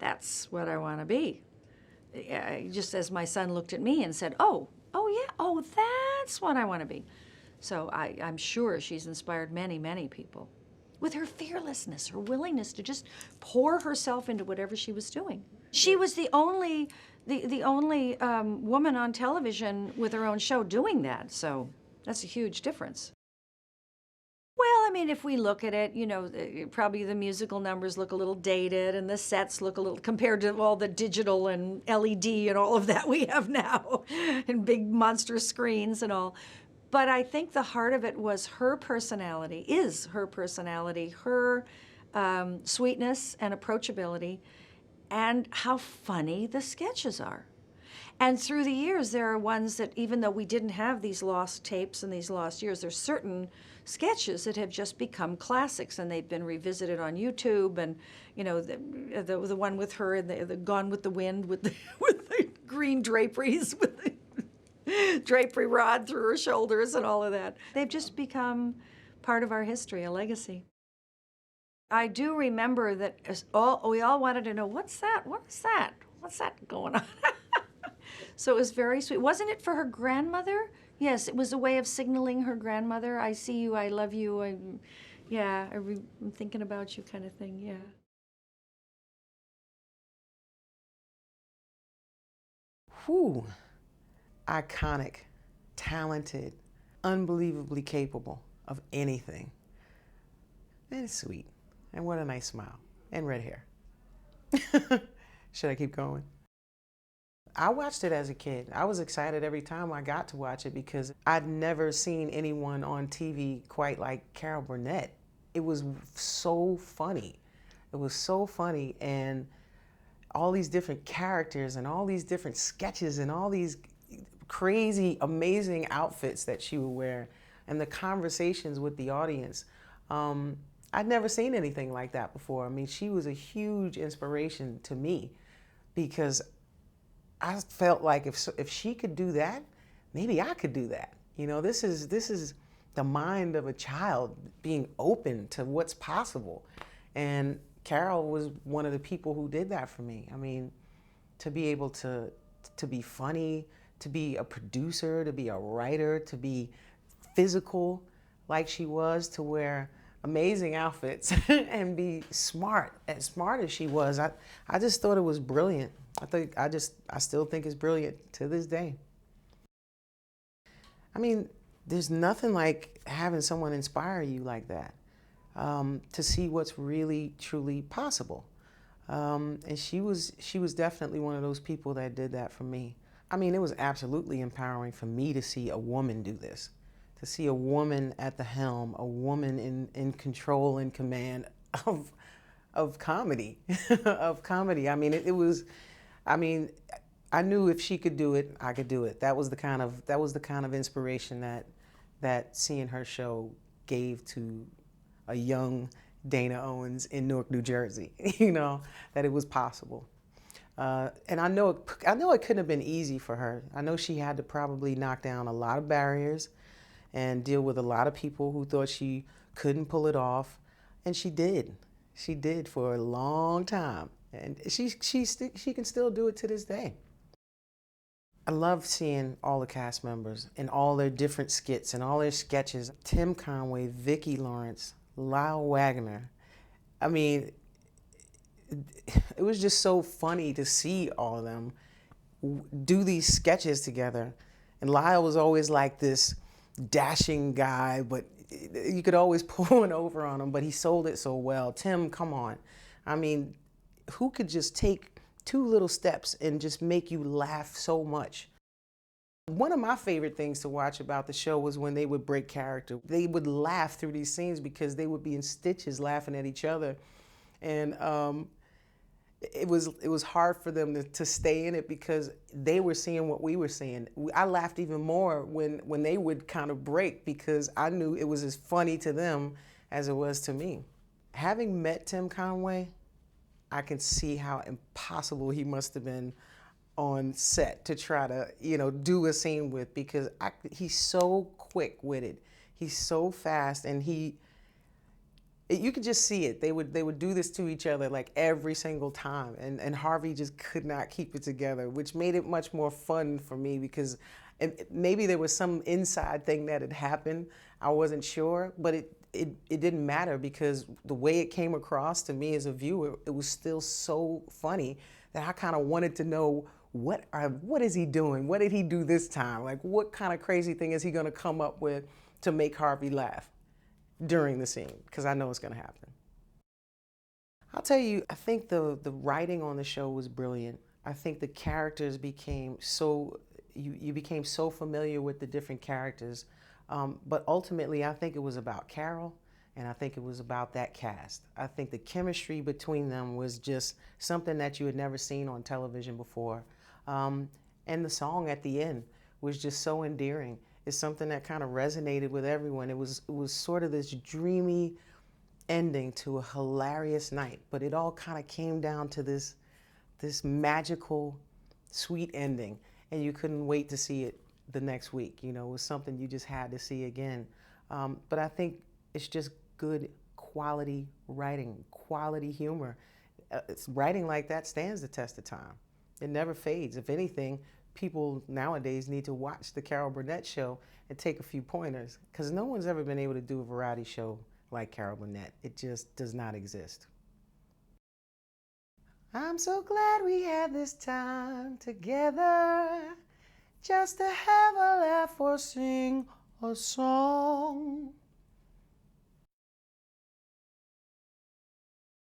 that's what I want to be. Just as my son looked at me and said, oh yeah, oh, that's what I want to be. So I'm sure she's inspired many, many people with her fearlessness, her willingness to just pour herself into whatever she was doing. She was the only woman on television with her own show doing that, so that's a huge difference. Well, I mean, if we look at it, probably the musical numbers look a little dated and the sets look a little, compared to all the digital and LED and all of that we have now, and big monster screens and all. But I think the heart of it was her personality, her sweetness and approachability, and how funny the sketches are. And through the years, there are ones that, even though we didn't have these lost tapes and these lost years, there's certain sketches that have just become classics, and they've been revisited on YouTube. And the one with her and the Gone with the Wind with the with the green draperies with the drapery rod through her shoulders and all of that. They've just become part of our history, a legacy. I do remember that we all wanted to know, what's that? What is that? What's that going on? So it was very sweet. Wasn't it for her grandmother? Yes, it was a way of signaling her grandmother, I see you, I love you, I'm thinking about you kind of thing, yeah. Whew. Iconic, talented, unbelievably capable of anything. And it's sweet. And what a nice smile. And red hair. Should I keep going? I watched it as a kid. I was excited every time I got to watch it because I'd never seen anyone on TV quite like Carol Burnett. It was so funny. It was so funny, and all these different characters and all these different sketches and all these crazy, amazing outfits that she would wear and the conversations with the audience. I'd never seen anything like that before. I mean, she was a huge inspiration to me because I felt like if she could do that, maybe I could do that. This is the mind of a child being open to what's possible. And Carol was one of the people who did that for me. I mean, to be able to be funny, to be a producer, to be a writer, to be physical like she was, to wear amazing outfits and be as smart as she was. I just thought it was brilliant. I still think it's brilliant to this day. I mean, there's nothing like having someone inspire you like that, to see what's really, truly possible. And she was definitely one of those people that did that for me. I mean, it was absolutely empowering for me to see a woman do this, to see a woman at the helm, a woman in control and command of comedy, of comedy. I mean, it was. I mean, I knew if she could do it, I could do it. That was the kind of inspiration that seeing her show gave to a young Dana Owens in Newark, New Jersey. That it was possible. And I know it couldn't have been easy for her. I know she had to probably knock down a lot of barriers and deal with a lot of people who thought she couldn't pull it off, and she did. She did for a long time. And she can still do it to this day. I love seeing all the cast members and all their different skits and all their sketches. Tim Conway, Vicki Lawrence, Lyle Wagner. I mean, it was just so funny to see all of them do these sketches together. And Lyle was always like this dashing guy, but you could always pull one over on him, but he sold it so well. Tim, come on. I mean, who could just take 2 little steps and just make you laugh so much? One of my favorite things to watch about the show was when they would break character. They would laugh through these scenes because they would be in stitches laughing at each other. And it was hard for them to stay in it because they were seeing what we were seeing. I laughed even more when they would kind of break because I knew it was as funny to them as it was to me. Having met Tim Conway, I can see how impossible he must have been on set to try to, do a scene with, because he's so quick-witted, he's so fast, and he You could just see it. They would do this to each other like every single time, and Harvey just could not keep it together, which made it much more fun for me because maybe there was some inside thing that had happened. I wasn't sure, but it didn't matter because the way it came across to me as a viewer, it was still so funny that I kind of wanted to know what is he doing? What did he do this time? Like, what kind of crazy thing is he going to come up with to make Harvey laugh during the scene? Because I know it's going to happen. I'll tell you, I think the writing on the show was brilliant. I think the characters became so, you became so familiar with the different characters. But ultimately, I think it was about Carol, and I think it was about that cast. I think the chemistry between them was just something that you had never seen on television before. And the song at the end was just so endearing. It's something that kind of resonated with everyone. It was sort of this dreamy ending to a hilarious night, but it all kind of came down to this magical, sweet ending, and you couldn't wait to see it the next week. You know, it was something you just had to see again. But I think it's just good quality writing, quality humor. Writing like that stands the test of time. It never fades. If anything, people nowadays need to watch the Carol Burnett show and take a few pointers, because no one's ever been able to do a variety show like Carol Burnett. It just does not exist. I'm so glad we had this time together, just to have a laugh or sing a song.